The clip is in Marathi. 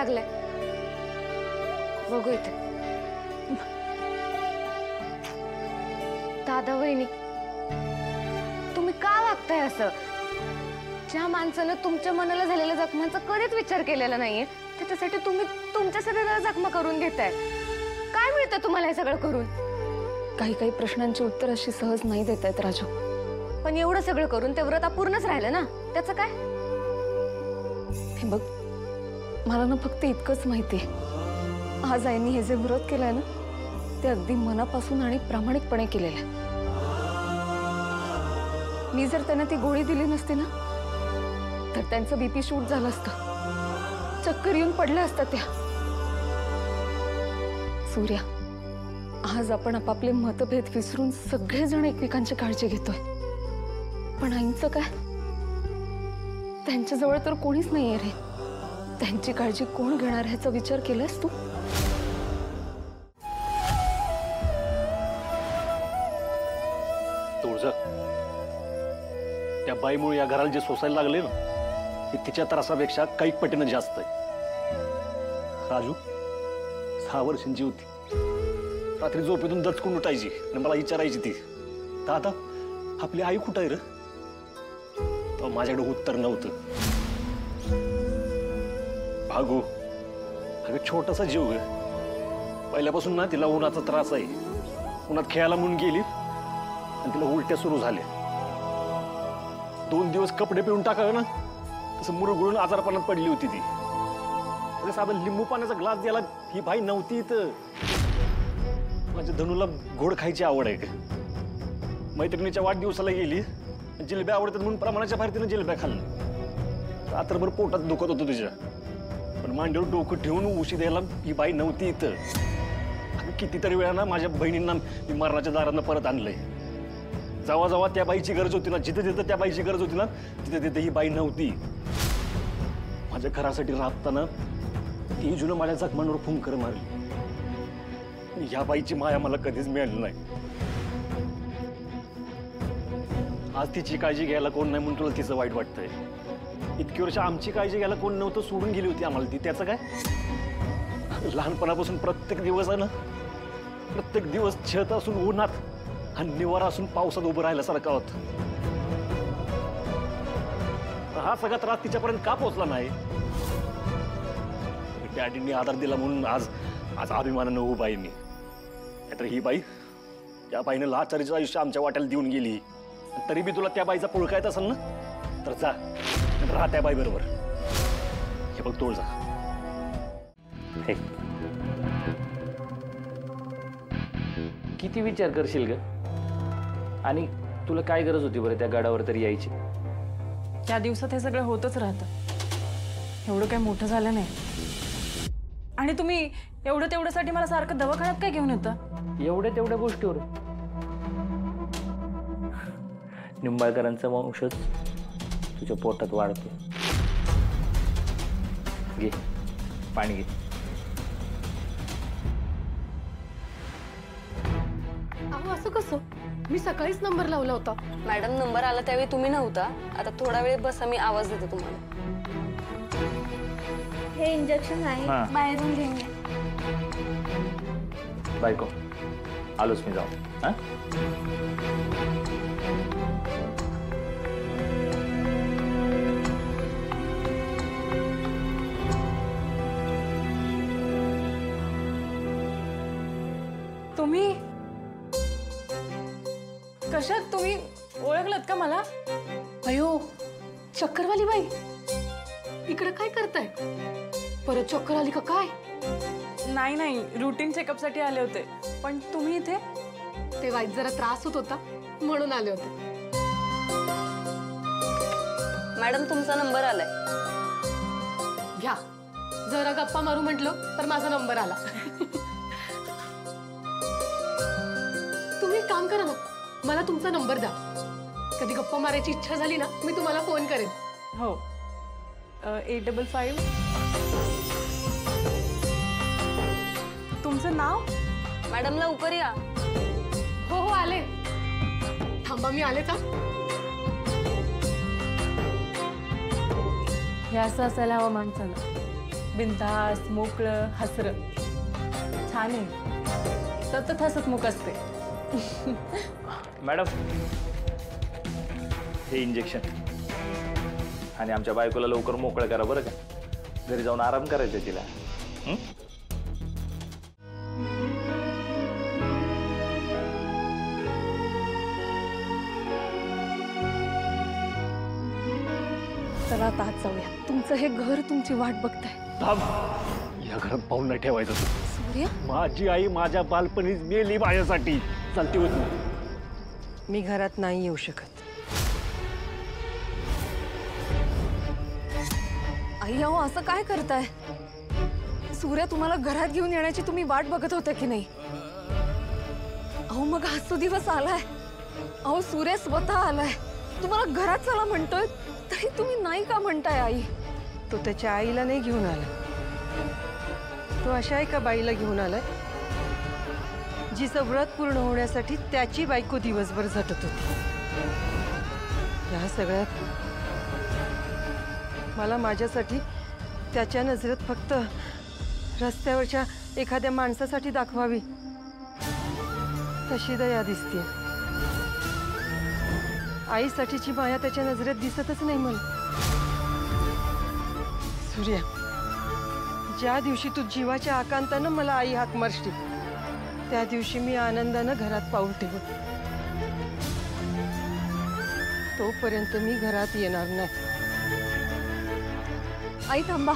लागलंय. बघू इथे. दादा वहिनी, तुम्ही का वागताय असं? ज्या माणसानं तुमच्या मनाला झालेल्या जखमांचा कधीच विचार केलेला नाहीये, त्याच्यासाठी तुम्ही तुमच्या शरीराला जखमा करून घेताय. काय मिळतं तुम्हाला हे सगळं करून? काही काही प्रश्नांची उत्तर अशी सहज नाही देता येत राजू. पण एवढं सगळं करून ते व्रत अपूर्णच राहिलं ना, त्याचं काय? हे बघ, मला ना फक्त इतकंच माहितीये, आज आईने हे जे व्रत केलंय ना, ते अगदी मनापासून आणि प्रामाणिकपणे केलेलं आहे. मी जर त्यांना ती गोळी दिली नसती ना, तर त्यांचं बीपी शूट झालं असतं, चक्कर येऊन पडल्या असतात त्या. सूर्या, आज आपण आपापले मतभेद विसरून सगळेजण एकमेकांची काळजी घेतोय. पण आईंचं काय? त्यांच्याजवळ तर कोणीच नाहीये रे. त्यांची काळजी कोण घेणार ह्याचा विचार केलास तू? तुळजा, त्या बाईमुळे या घराला जे सोसायला लागले ना, हे तिच्या त्रासापेक्षा काही पटीनं जास्त आहे. राजू 6 वर्षांची होती. रात्री झोपेतून दचकून उठायची आणि मला विचारायची ती, दादा आपली आई कुठं आहे रे? तर माझ्याकडे उत्तर नव्हतं. भागू अगं छोटासा जीव ग. पहिल्यापासून ना तिला उन्हाचा त्रास आहे. उन्हात खेळायला म्हणून गेली आणि तिला उलट्या सुरू झाल्या. 2 दिवस कपडे पिळून टाकावे ना, तसं मुरगुळून आजारपणात पडली होती ती. साधं लिंबू पाण्याचा ग्लास द्यायला ही बाई नव्हती इथं. माझ्या धनुला गोड खायची आवड आहे. मैत्रिणीच्या वाढदिवसाला गेली, जिलेब्या आवडतात म्हणून प्रमाणाच्या बाहेर तिनं जिलेब्या खाल्ल्या. रात्रभर पोटात दुखत होतं तुझ्या, पण मांडीवर डोकं ठेवून उशी द्यायला ही बाई नव्हती इथं. कितीतरी वेळा ना माझ्या बहिणींना मी मरणाच्या दारांना परत आणलंय. जेव्हा जेव्हा त्या बाईची गरज होती ना, जिथे जिथं त्या बाईची गरज होती ना, तिथे तिथे ही बाई नव्हती. माझ्या घरासाठी राबताना ती जुनं माझ्या जखमांवर फुंकर मारली. ह्या बाईची माया मला कधीच मिळाली नाही. आज तिची काळजी घ्यायला कोण नाही म्हणून तुला तिचं वाईट वाटतंय. इतकी वर्ष आमची काळजी घ्यायला कोण नव्हतं, सोडून गेली होती आम्हाला ती. त्याचं काय? लहानपणापासून प्रत्येक दिवस आहे ना, प्रत्येक दिवस छत असून उन्हात आणि निवारा असून पावसात उभं राहिल्यासारखा होता. हा सगळा त्रास तिच्यापर्यंत का पोहोचला नाही? डॅडींनी आधार दिला म्हणून आज आज अभिमानानं उभा आहे मी. नाहीतर ही बाई, त्या बाईनं लाचारीचं आयुष्य आमच्या वाट्याला देऊन गेली. तरी बी तुला त्या बाईचा पुळका येत असेल ना, तर जा राहा त्या बाई बरोबर. हे बघ तोळ जा. हे किती विचार करशील ग? आणि तुला काय गरज होती बरं त्या गडावर तरी यायची? त्या दिवसात हे सगळं होतच राहतं. एवढं काही मोठं झालं नाही. आणि तुम्ही एवढं तेवढ्यासाठी मला सारखं दवाखान्यात काय घेऊन येतं? एवढ्या तेवढ्या गोष्टीवर निंबाळकरांचा वंशच तुझ्या पोटात वाढतो. घे पाणी घे. असं कसं? मी सकाळीच नंबर लावला होता. मॅडम नंबर आला त्यावेळी तुम्ही नव्हता. आता थोडा वेळ बसा, मी आवाज देते तुम्हाला. हे इंजेक्शन आहे, बाहेरून घेऊन घ्या. बायको आलोच मी, जाऊ. हा तुम्ही कशात? तुम्ही ओळखलत का मला? अयो, चक्करवाली बाई इकडे काय करताय? परत चक्कर आली का काय? नाही नाही, रुटीन चेकअप साठी आले होते. पण तुम्ही इथे? ते वाईट जरा त्रास होत होता म्हणून आले होते. मॅडम तुमचा नंबर आलाय, घ्या. जरा गप्पा मारू म्हटलं तर माझा नंबर आला. तुम्ही एक काम करा ना, मला तुमचा नंबर द्या. कधी गप्पा मारायची इच्छा झाली ना, मी तुम्हाला फोन करेन. हो. 855. तुमचं नाव? मॅडम लवकर या. हो हो आले. थांबा मी आलेच. हे असं असायला हवं माणसाला. बिनधास मोकळं हसरं छान आहे. सतत हसतमुख असते. मॅडम हे इंजेक्शन आणि आमच्या बायकोला लवकर मोकळं करा बरं का. घरी जाऊन आराम करायचं तिला. हं? चला आता आत जाऊया. तुमचं हे घर तुमची वाट बघताय. थांब. या घरात पाऊल नाही ठेवायचं तू. सूर्य माझी आई माझ्या बालपणीच मेली माझ्यासाठी. चालते होत नाही. मी घरात नाही येऊ शकत. आई अहो असं काय करताय? सूर्य तुम्हाला घरात घेऊन येण्याची तुम्ही वाट बघत होते की नाही? अहो मग हा तो दिवस आलाय. अहो सूर्य स्वतः आलाय. तुम्हाला घरात चला म्हणतोय तरी तुम्ही नाही का म्हणताय आई? तो त्याच्या आईला नाही घेऊन आला. तो अशा एका बाईला घेऊन आलाय जिचं व्रत पूर्ण होण्यासाठी त्याची बायको दिवसभर झटत होती. या सगळ्यात मला माझ्यासाठी त्याच्या नजरेत फक्त रस्त्यावरच्या एखाद्या माणसासाठी दाखवावी तशी दया दिसते. आईसाठीची माया त्याच्या नजरेत दिसतच नाही मला. सूर्या, ज्या दिवशी तू जीवाच्या आकांतानं मला आई हाक मारशील त्या दिवशी मी आनंदानं घरात पाऊल ठेवत. तोपर्यंत मी घरात येणार नाही. आई थांबा.